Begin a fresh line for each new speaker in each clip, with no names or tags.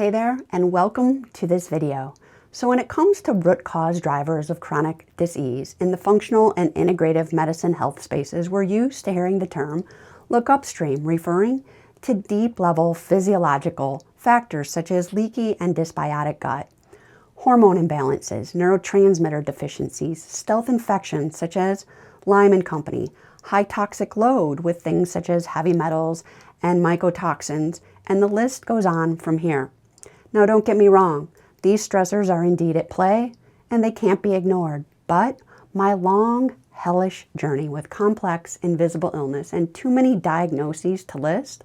Hey there, and welcome to this video. So when it comes to root cause drivers of chronic disease, in the functional and integrative medicine health spaces, we're used to hearing the term look upstream, referring to deep-level physiological factors such as leaky and dysbiotic gut, hormone imbalances, neurotransmitter deficiencies, stealth infections such as Lyme and company, high toxic load with things such as heavy metals and mycotoxins, and the list goes on from here. Now don't get me wrong, these stressors are indeed at play and they can't be ignored, but my long, hellish journey with complex invisible illness and too many diagnoses to list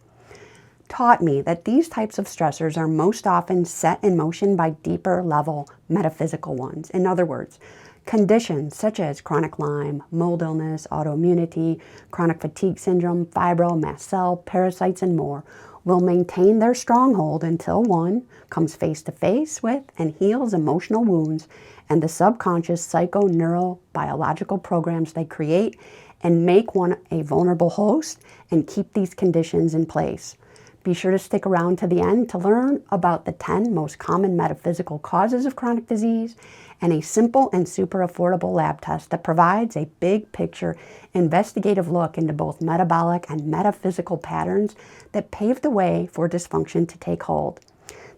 taught me that these types of stressors are most often set in motion by deeper level metaphysical ones. In other words, conditions such as chronic Lyme, mold illness, autoimmunity, chronic fatigue syndrome, fibro, mast cell, parasites, and more will maintain their stronghold until one comes face to face with and heals emotional wounds and the subconscious psycho-neurobiological programs they create and make one a vulnerable host and keep these conditions in place. Be sure to stick around to the end to learn about the 10 most common metaphysical causes of chronic disease and a simple and super affordable lab test that provides a big picture investigative look into both metabolic and metaphysical patterns that pave the way for dysfunction to take hold.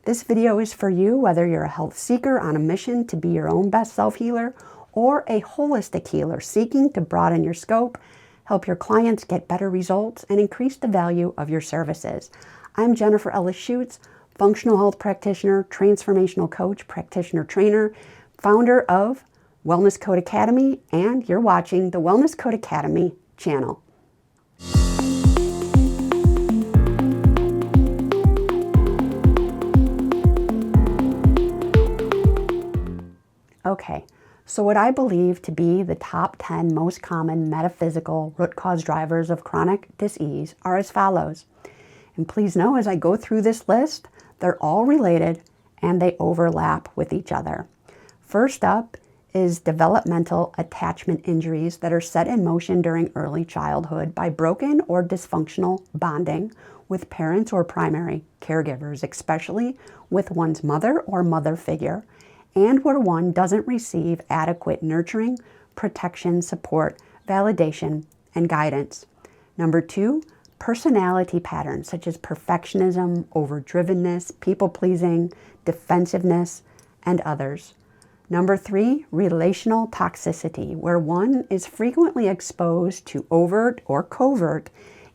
This video is for you whether you're a health seeker on a mission to be your own best self-healer or a holistic healer seeking to broaden your scope, help your clients get better results, and increase the value of your services. I'm Jennifer Ellis Schutz, functional health practitioner, transformational coach, practitioner trainer, founder of Wellness Code Academy, and you're watching the Wellness Code Academy channel. Okay, so what I believe to be the top 10 most common metaphysical root cause drivers of chronic disease are as follows. And please know, as I go through this list, they're all related and they overlap with each other. First up is developmental attachment injuries that are set in motion during early childhood by broken or dysfunctional bonding with parents or primary caregivers, especially with one's mother or mother figure, and where one doesn't receive adequate nurturing, protection, support, validation, and guidance. Number two, personality patterns such as perfectionism, overdrivenness, people-pleasing, defensiveness, and others. Number three, relational toxicity, where one is frequently exposed to overt or covert,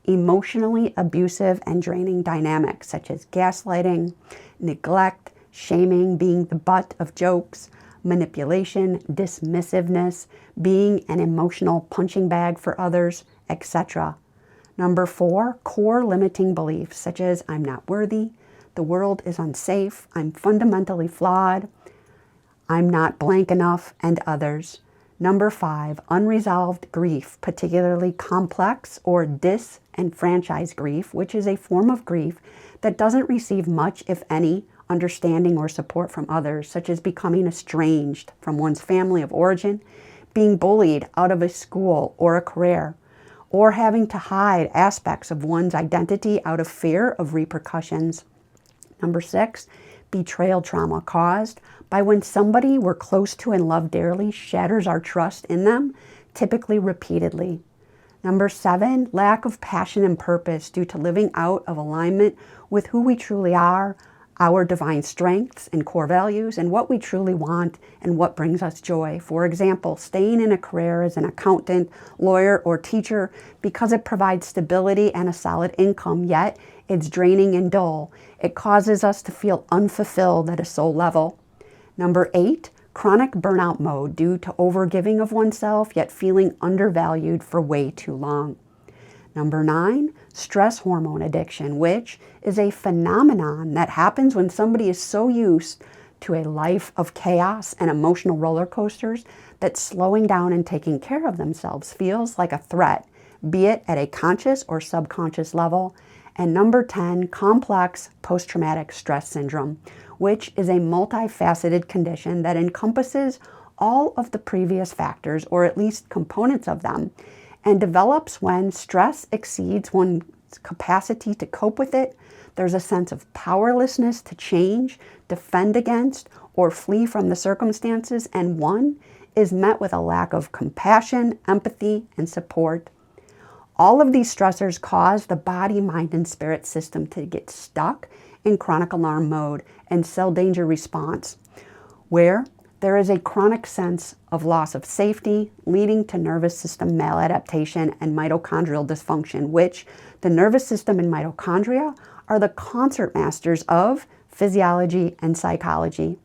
emotionally abusive and draining dynamics such as gaslighting, neglect, shaming, being the butt of jokes, manipulation, dismissiveness, being an emotional punching bag for others, etc. Number four, core limiting beliefs such as I'm not worthy, the world is unsafe, I'm fundamentally flawed, I'm not blank enough, and others. Number five, unresolved grief, particularly complex or disenfranchised grief, which is a form of grief that doesn't receive much, if any, understanding or support from others, such as becoming estranged from one's family of origin, being bullied out of a school or a career, or having to hide aspects of one's identity out of fear of repercussions. Number six, betrayal trauma caused by when somebody we're close to and love dearly shatters our trust in them, typically repeatedly. Number seven, lack of passion and purpose due to living out of alignment with who we truly are, our divine strengths and core values, and what we truly want and what brings us joy. For example, staying in a career as an accountant, lawyer, or teacher because it provides stability and a solid income, yet it's draining and dull. It causes us to feel unfulfilled at a soul level. Number eight, chronic burnout mode due to overgiving of oneself, yet feeling undervalued for way too long. Number nine, stress hormone addiction, which is a phenomenon that happens when somebody is so used to a life of chaos and emotional roller coasters that slowing down and taking care of themselves feels like a threat, be it at a conscious or subconscious level. And number 10, complex post-traumatic stress syndrome, which is a multifaceted condition that encompasses all of the previous factors, or at least components of them, and develops when stress exceeds one's capacity to cope with it. There's a sense of powerlessness to change, defend against, or flee from the circumstances, and one is met with a lack of compassion, empathy, and support. All of these stressors cause the body, mind, and spirit system to get stuck in chronic alarm mode and cell danger response, where there is a chronic sense of loss of safety, leading to nervous system maladaptation and mitochondrial dysfunction, which the nervous system and mitochondria are the concert masters of physiology and psychology.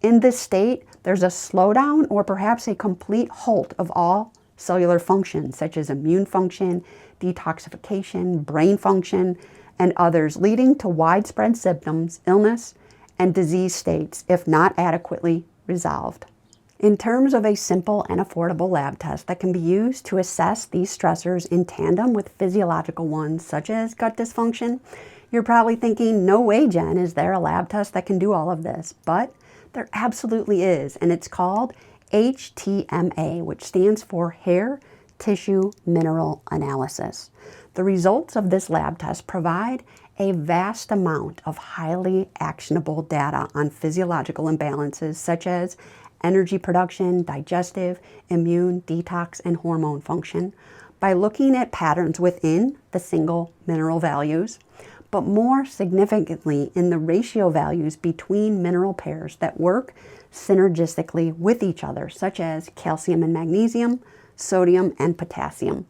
In this state, there's a slowdown or perhaps a complete halt of all cellular functions, such as immune function, detoxification, brain function, and others, leading to widespread symptoms, illness, and disease states if not adequately resolved. In terms of a simple and affordable lab test that can be used to assess these stressors in tandem with physiological ones, such as gut dysfunction, you're probably thinking, no way, Jen, is there a lab test that can do all of this? But there absolutely is, and it's called HTMA, which stands for Hair Tissue Mineral Analysis. The results of this lab test provide a vast amount of highly actionable data on physiological imbalances such as energy production, digestive, immune, detox, and hormone function by looking at patterns within the single mineral values, but more significantly in the ratio values between mineral pairs that work synergistically with each other, such as calcium and magnesium, sodium and potassium.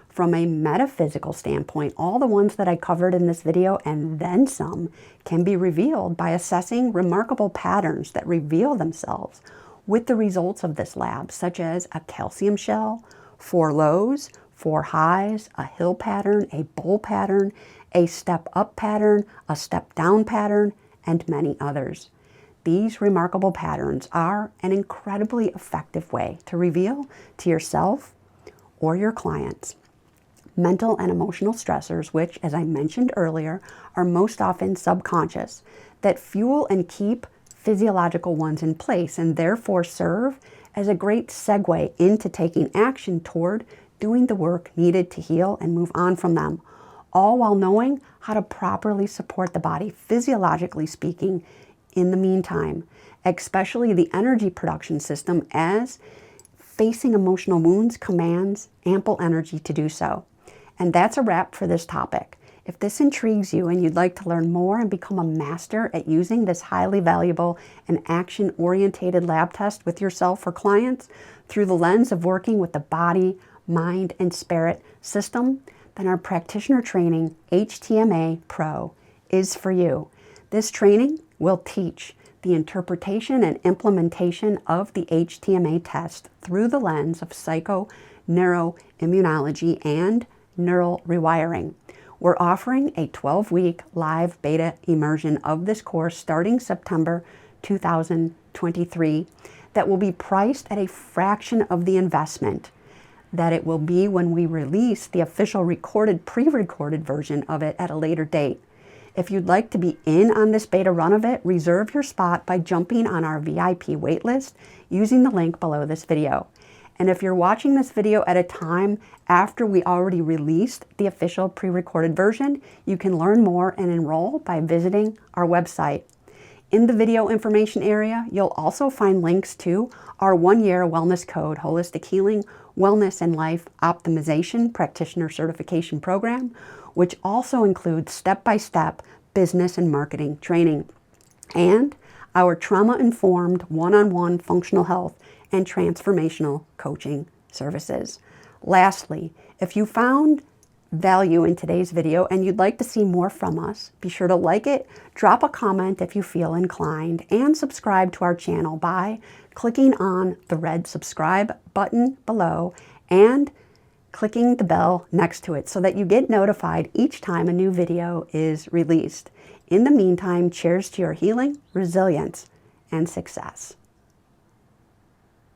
From a metaphysical standpoint, all the ones that I covered in this video and then some can be revealed by assessing remarkable patterns that reveal themselves with the results of this lab, such as a calcium shell, 4 lows, 4 highs, a hill pattern, a bowl pattern, a step up pattern, a step down pattern, and many others. These remarkable patterns are an incredibly effective way to reveal to yourself or your clients mental and emotional stressors, which, as I mentioned earlier, are most often subconscious, that fuel and keep physiological ones in place and therefore serve as a great segue into taking action toward doing the work needed to heal and move on from them, all while knowing how to properly support the body, physiologically speaking, in the meantime, especially the energy production system, as facing emotional wounds commands ample energy to do so. And that's a wrap for this topic. If this intrigues you and you'd like to learn more and become a master at using this highly valuable and action-orientated lab test with yourself or clients through the lens of working with the body, mind, and spirit system, then our practitioner training, HTMA Pro, is for you. This training will teach the interpretation and implementation of the HTMA test through the lens of psycho-neuroimmunology and neural rewiring. We're offering a 12-week live beta immersion of this course starting September 2023 that will be priced at a fraction of the investment that it will be when we release the official pre-recorded version of it at a later date. If you'd like to be in on this beta run of it, reserve your spot by jumping on our VIP waitlist using the link below this video. And if you're watching this video at a time after we already released the official pre-recorded version, you can learn more and enroll by visiting our website. In the video information area, you'll also find links to our 1-year wellness code, Holistic Healing, Wellness and Life Optimization Practitioner Certification Program, which also includes step-by-step business and marketing training, and our trauma-informed one-on-one functional health and transformational coaching services. Lastly, if you found value in today's video and you'd like to see more from us, be sure to like it, drop a comment if you feel inclined, and subscribe to our channel by clicking on the red subscribe button below and clicking the bell next to it so that you get notified each time a new video is released. In the meantime, cheers to your healing, resilience, and success.